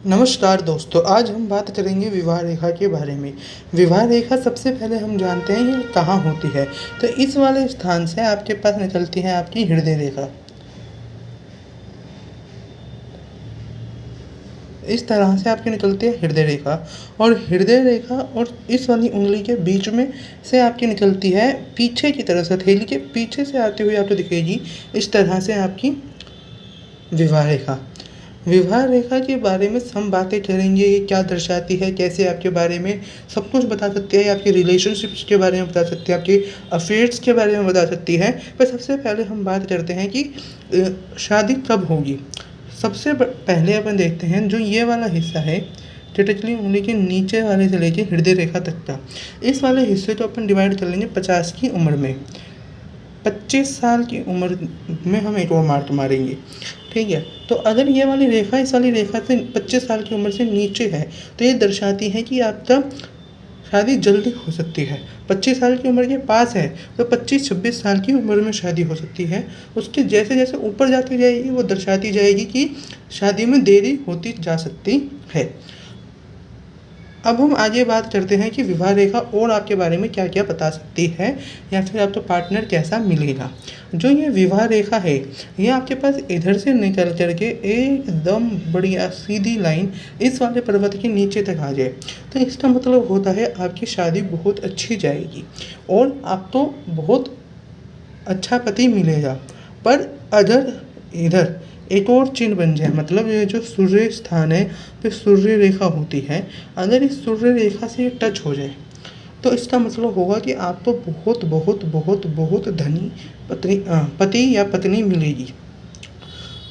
नमस्कार दोस्तों, आज हम बात करेंगे विवाह रेखा के बारे में। विवाह रेखा सबसे पहले हम जानते हैं ये कहाँ होती है। तो इस वाले स्थान से आपके पास निकलती है आपकी हृदय रेखा। इस तरह से आपकी निकलती है हृदय रेखा, और हृदय रेखा और इस वाली उंगली के बीच में से आपकी निकलती है पीछे की तरफ से, हथेली के पीछे से आती हुई आपको दिखेगी। इस तरह से आपकी विवाह रेखा। विवाह रेखा के बारे में हम बातें करेंगे, ये क्या दर्शाती है, कैसे आपके बारे में सब कुछ बता सकती है, आपके रिलेशनशिप्स के बारे में बता सकती है, आपके अफेयर्स के बारे में बता सकती है। पर सबसे पहले हम बात करते हैं कि शादी कब होगी। सबसे पहले अपन देखते हैं जो ये वाला हिस्सा है, टिटकली उंगली के नीचे वाले से लेके हृदय रेखा तक का, इस वाले हिस्से को अपन डिवाइड कर लेंगे 50 की उम्र में। 25 साल की उम्र में हम एक और मार्क मारेंगे, ठीक है। तो अगर ये वाली रेखा इस वाली रेखा से 25 साल की उम्र से नीचे है तो ये दर्शाती है कि आपका शादी जल्दी हो सकती है। 25 साल की उम्र के पास है तो 25-26 साल की उम्र में शादी हो सकती है। उसके जैसे जैसे ऊपर जाती जाएगी वो दर्शाती जाएगी कि शादी में देरी होती जा सकती है। अब हम आगे बात करते हैं कि विवाह रेखा और आपके बारे में क्या क्या बता सकती है, या फिर आपका पार्टनर कैसा मिलेगा। जो ये विवाह रेखा है ये आपके पास इधर से निकल करके एकदम बढ़िया सीधी लाइन इस वाले पर्वत के नीचे तक आ जाए तो इसका मतलब होता है आपकी शादी बहुत अच्छी जाएगी और आपको बहुत अच्छा पति मिलेगा। पर अगर इधर एक और चिन्ह बन जाए, मतलब ये जो सूर्य स्थान है पे सूर्य रेखा होती है, अगर इस सूर्य रेखा से ये टच हो जाए तो इसका मतलब होगा कि आपको बहुत बहुत बहुत बहुत धनी पति या पत्नी मिलेगी,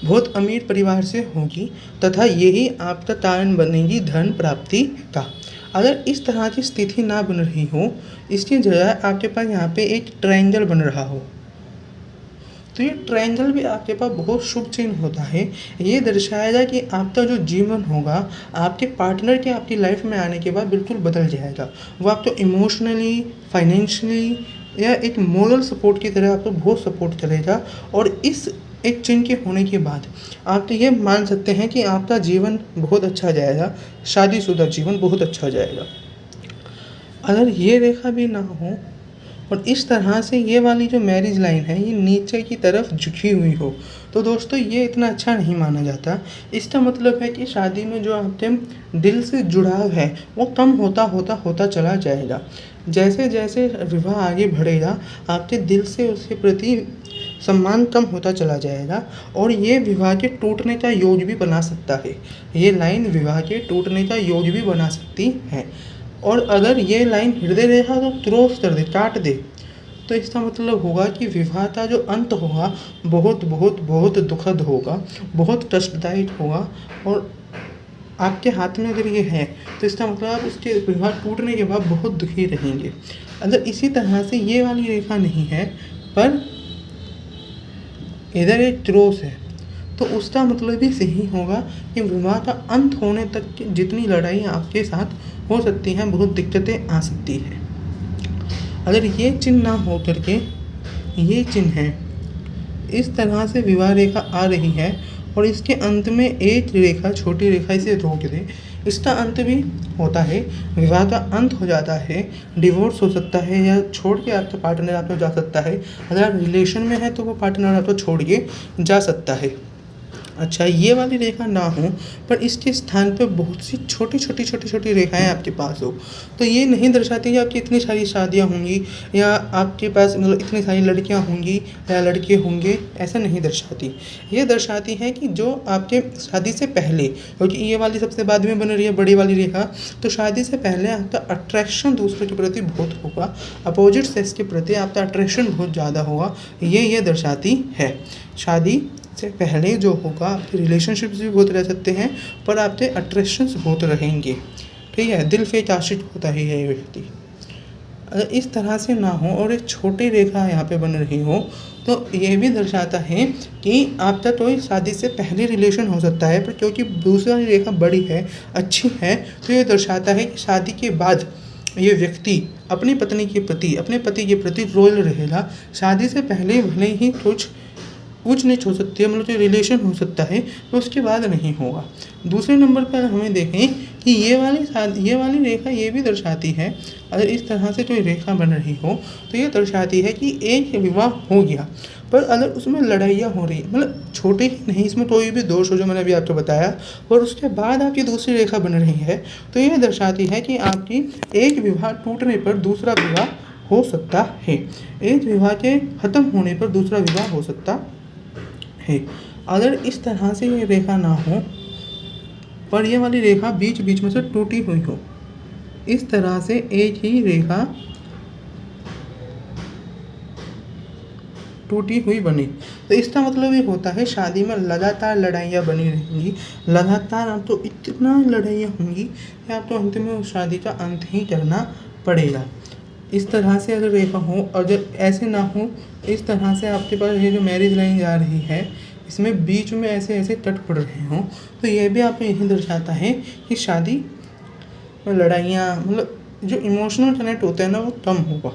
बहुत अमीर परिवार से होगी, तथा यही आपका कारण बनेगी धन प्राप्ति का। अगर इस तरह की स्थिति ना बन रही हो, इसकी जगह आपके पास यहाँ पे एक ट्रायंगल बन रहा हो, तो ये ट्रायंगल भी आपके पास बहुत शुभ चिन्ह होता है। ये दर्शाएगा कि आपका जो जीवन होगा आपके पार्टनर के आपकी लाइफ में आने के बाद बिल्कुल बदल जाएगा। वो आपको इमोशनली, फाइनेंशियली या एक मोरल सपोर्ट की तरह आपको बहुत सपोर्ट करेगा। और इस एक चिन्ह के होने के बाद आप तो ये मान सकते हैं कि आपका जीवन बहुत अच्छा जाएगा, शादीशुदा जीवन बहुत अच्छा जाएगा। अगर ये रेखा भी ना हो और इस तरह से ये वाली जो मैरिज लाइन है ये नीचे की तरफ झुकी हुई हो तो दोस्तों ये इतना अच्छा नहीं माना जाता। इसका मतलब है कि शादी में जो आपके दिल से जुड़ाव है वो कम होता होता होता चला जाएगा। जैसे जैसे विवाह आगे बढ़ेगा आपके दिल से उसके प्रति सम्मान कम होता चला जाएगा और ये विवाह के टूटने का योग भी बना सकता है। ये लाइन विवाह के टूटने का योग भी बना सकती है। और अगर ये लाइन हृदय रेखा को क्रॉस कर दे, काट दे, तो इसका मतलब होगा कि विवाह का जो अंत होगा बहुत बहुत बहुत दुखद होगा, बहुत कष्टदायक होगा। और आपके हाथ में अगर ये है तो इसका मतलब आप उसके विवाह टूटने के बाद बहुत दुखी रहेंगे। अगर इसी तरह से ये वाली रेखा नहीं है पर इधर एक क्रॉस है तो उसका मतलब भी सही होगा कि विवाह का अंत होने तक की जितनी लड़ाई आपके साथ हो सकती हैं, बहुत दिक्कतें आ सकती हैं। अगर ये चिन्ह ना हो करके ये चिन्ह है, इस तरह से विवाह रेखा आ रही है और इसके अंत में एक रेखा, छोटी रेखा इसे रोक दे, इसका अंत भी होता है, विवाह का अंत हो जाता है, डिवोर्स हो सकता है या छोड़ के आपका पार्टनर आपको जा सकता है। अगर आप रिलेशन में है तो वो पार्टनर आपको छोड़ के जा सकता है। अच्छा, ये वाली रेखा ना हो पर इसके स्थान पे बहुत सी छोटी रेखाएं आपके पास हो तो ये नहीं दर्शाती कि आपकी इतनी सारी शादियां होंगी या आपके पास मतलब इतनी सारी लड़कियां होंगी या लड़के होंगे, ऐसा नहीं दर्शाती। ये दर्शाती है कि जो आपके शादी से पहले, क्योंकि ये वाली सबसे बाद में बन रही है बड़ी वाली रेखा, तो शादी से पहले आपका अट्रैक्शन दूसरे के प्रति बहुत होगा, अपोजिट सेक्स के प्रति आपका अट्रैक्शन बहुत ज़्यादा होगा, ये दर्शाती है। शादी से पहले जो होगा आपके रिलेशनशिप्स भी बहुत रह सकते हैं पर आपके अट्रैक्शंस बहुत रहेंगे, ठीक है। दिल पे आशिक होता ही है ये व्यक्ति। अगर इस तरह से ना हो और एक छोटी रेखा यहाँ पे बन रही हो तो ये भी दर्शाता है कि आपका कोई शादी से पहले रिलेशन हो सकता है, पर क्योंकि दूसरी वाली रेखा बड़ी है, अच्छी है, तो ये दर्शाता है कि शादी के बाद ये व्यक्ति अपनी पत्नी के प्रति, अपने पति के प्रति रॉयल रहेगा। शादी से पहले भले ही कुछ ऊंच नीच हो सकती है, मतलब जो रिलेशन हो सकता है, तो उसके बाद नहीं होगा। दूसरे नंबर पर हमें देखें कि ये वाली रेखा ये भी दर्शाती है, अगर इस तरह से कोई रेखा बन रही हो तो ये दर्शाती है कि एक विवाह हो गया, पर अगर उसमें लड़ाइयाँ हो रही हैं, मतलब छोटे ही नहीं, इसमें कोई भी दोष हो जो मैंने अभी आपको बताया, और उसके बाद आपकी दूसरी रेखा बन रही है, तो यह दर्शाती है कि आपकी एक विवाह टूटने पर दूसरा विवाह हो सकता है, एक विवाह के ख़त्म होने पर दूसरा विवाह हो सकता है। अगर इस तरह से ये रेखा ना हो, पर ये वाली रेखा बीच बीच में से टूटी हुई हो, इस तरह से एक ही रेखा टूटी हुई बनी, तो इसका मतलब ये होता है शादी में लगातार लड़ाइयाँ बनी रहेंगी, लगातार आप तो इतना लड़ाइयाँ होंगी कि आपको अंत में उस शादी का अंत ही करना पड़ेगा। इस तरह से अगर रेखा हो, और जब ऐसे ना हो, इस तरह से आपके पास ये जो मैरिज लाइन जा रही है, इसमें बीच में ऐसे ऐसे कट पड़ रहे हों, तो ये भी आपको यही दर्शाता है कि शादी में लड़ाइयाँ, मतलब जो इमोशनल कनेक्ट होता है ना, वो कम होगा।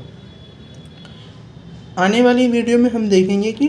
आने वाली वीडियो में हम देखेंगे कि